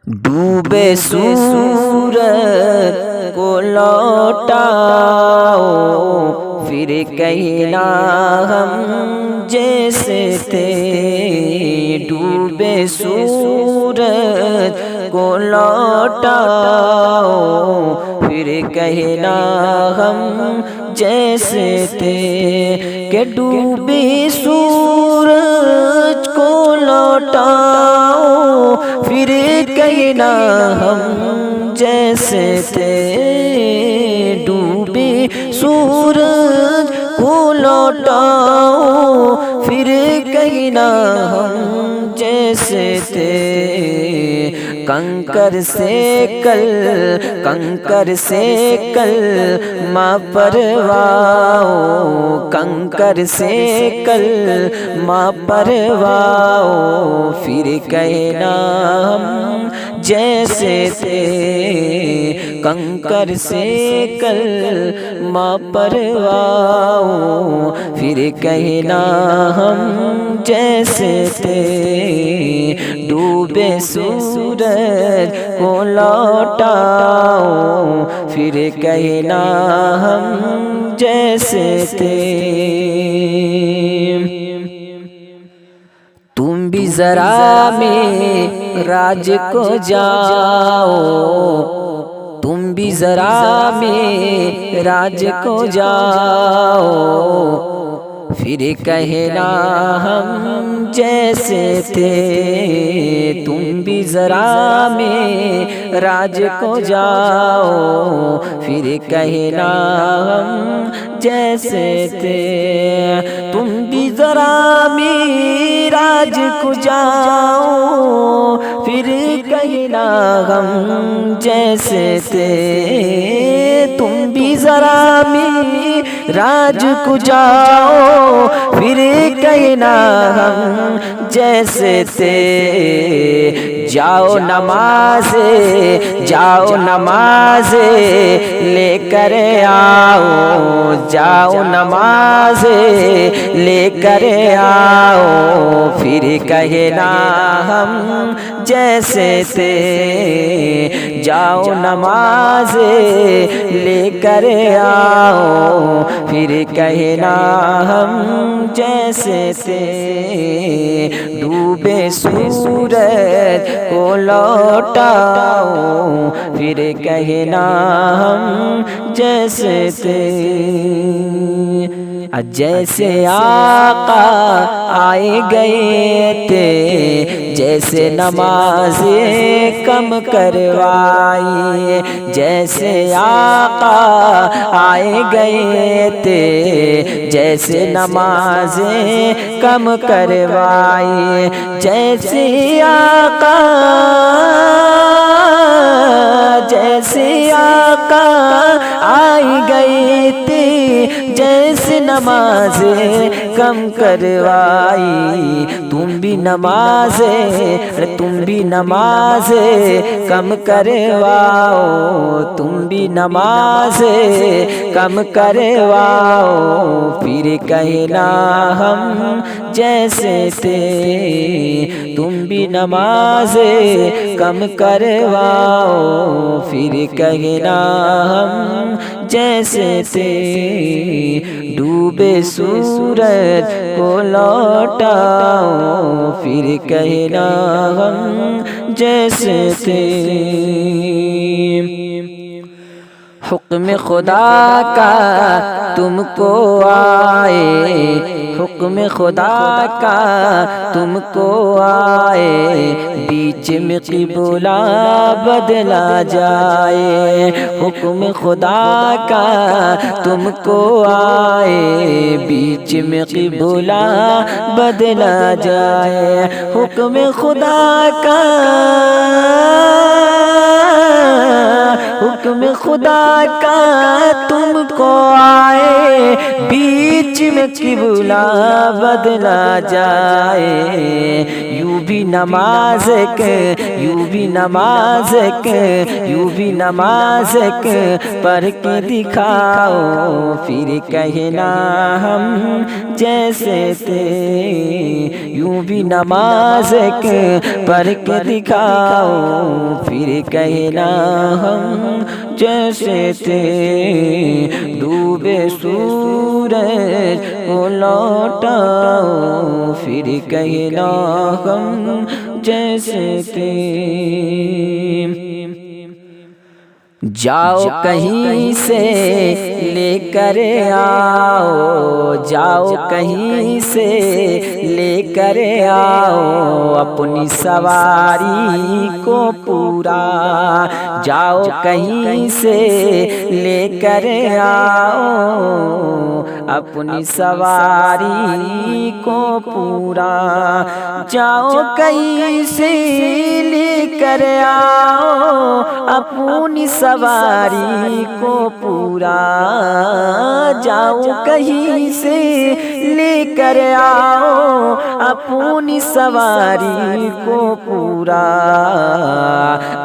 ڈوبے سورج کو لوٹاؤ، پھر کہنا ہم جیسے تھے۔ ڈوبے سورج کو لوٹاؤ، پھر کہنا ہم جیسے تھے۔ کہ ڈوبے سورج کو لوٹاؤ، پھر کہنا ہم جیسے تھے۔ ڈوبے سورج کو لوٹاؤ، پھر کہنا ہم جیسے تھے۔ کنکر سے کل ماں پرواؤ، کنکر سے کل ماں پرواؤ، پھر کہنا ہم جیسے تھے۔ کنکر سے کل ماں پرواؤ، پھر کہنا ہم جیسے تھے۔ ڈوبے سورج کو لوٹاؤ، پھر کہنا ہم جیسے تھے۔ تم بھی ذرا معراج کو جاؤ، تم بھی ذرا معراج کو جاؤ، پھر کہنا ہم جیسے تھے۔ تم بھی ذرا معراج کو جاؤ، پھر کہنا ہم جیسے تھے۔ تم بھی ذرا معراج کو جاؤ، پھر کہنا ہم جیسے تھے۔ تم بھی ذرا معراج کو جاؤ، پھر کہنا ہم جیسے تھے۔ جاؤ نماز لے کر آؤ، جاؤ نماز لے کر آؤ، پھر کہنا ہم جیسے تھے۔ جاؤ نماز لے کر آؤ، پھر کہنا ہم جیسے تھے۔ ڈوبے سورج کو لوٹاؤ، پھر کہنا ہم جیسے تھے۔ جیسے آقا آئے گئے تھے، جیسے نمازیں کم کروائی، جیسے آقا آئے گئے تھے، جیسے نمازیں کم کروائی، جیسے آقا آئے گئے تھے، جیسے نمازیں کم کروائی۔ تم بھی نمازیں کم کرواؤ، تم بھی نمازیں کم کرواؤ، پھر کہنا ہم جیسے تھے۔ تم بھی نمازیں کم کرواؤ، پھر کہنا ہم جیسے تھے۔ ڈوبے سورج کو لوٹاؤ، پھر کہنا ہم جیسے تھے۔ حکم خدا کا تم کو آئے، حکم خدا کا تم کو آئے، بیچ میں قبلہ بدلا جائے۔ حکم خدا کا تم کو آئے، بیچ میں قبلہ بدلا جائے۔ حکم خدا کا، حکم خدا کا تم کو آئے، بیچ میں قبلہ بدلا جائے۔ یوں بھی نماز یوں بھی نماز یوں بھی نماز پڑھ کے دکھاؤ، پھر کہنا ہم جیسے تھے، یوں بھی نماز پڑھ کے دکھاؤ، پھر کہنا ہم جیسے تھے، ڈوبے سورج کو لوٹاؤ، پھر کہنا ہم جیسے تھے۔ جاؤ کہیں سے لے کر آؤ، جاؤ کہیں سے لے کر آؤ اپنی سواری کو پورا، جاؤ کہیں سے لے کر آؤ اپنی سواری کو پورا، جاؤ کہیں سے لے کر آؤ اپنی سواری کو پورا، جاؤ کہیں سے لے کر آؤ اپنی سواری کو پورا،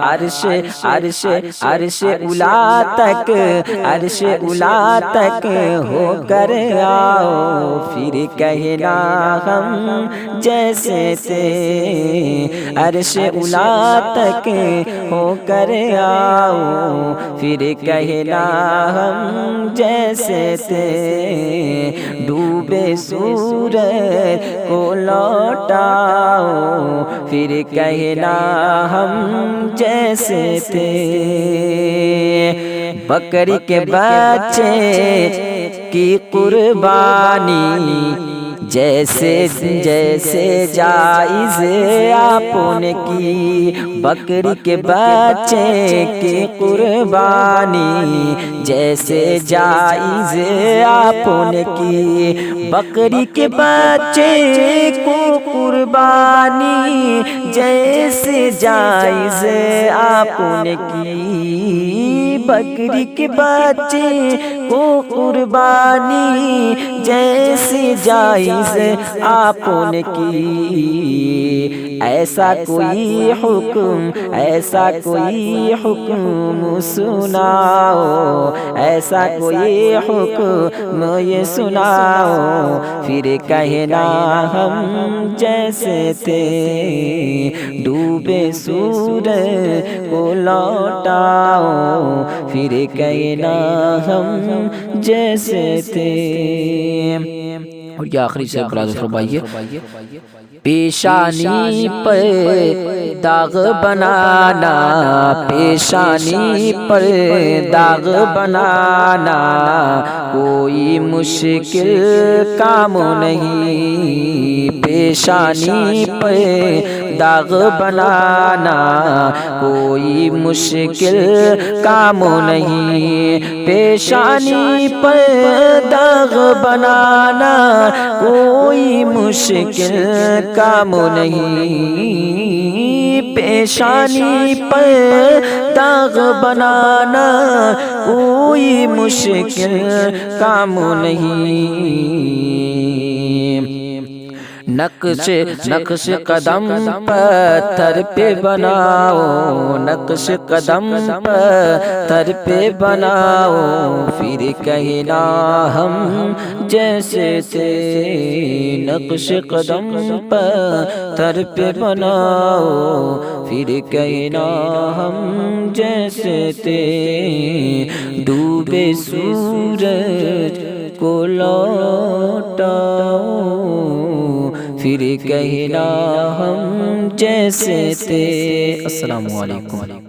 عرش عرش عرش اعلیٰ تک، عرش اعلیٰ تک ہو کر آؤ، پھر کہنا ہم جیسے تھے، عرش اعلیٰ تک ہو کر آؤ، پھر کہنا ہم جیسے تھے، ڈوبے سورج کو لوٹاؤ، پھر کہنا ہم جیسے تھے، بکری کے بچے کی قربانی جیسے جیسے جائز آپ نے کی، بکری کے بچے کی قربانی جیسے جائز آپ نے کی، بکری کے بچے کو قربانی جیسے جائز آپ نے کی، بکری کے بچے کو قربانی جیسے جائز آپ نے کی، ایسا کوئی حکم، ایسا کوئی حکم سناؤ، ایسا کوئی حکم یہ سناؤ، پھر کہنا ہم جیسے تھے، ڈوبے سورج کو لوٹاؤ، پھر کہنا ہم جیسے تھے۔ اور یہ آخری سے برادر فرمائیے، پیشانی پر داغ بنانا، پیشانی پر داغ بنانا کوئی مشکل کام نہیں، پیشانی پر داغ بنانا کوئی مشکل کام نہیں، پیشانی پر داغ بنانا کوئی مشکل کام نہیں، پیشانی پر داغ بنانا کوئی مشکل کام نہیں، نقش قدم پتھر پہ بناؤ، نقش قدم پتھر پہ بناؤ، پھر کہنا ہم جیسے تھے، نقش قدم پتھر پہ بناؤ، پھر کہنا ہم جیسے تھے، ڈوبے سورج کو لوٹاؤ، پھر کہنا ہم جیسے تھے۔ السلام علیکم۔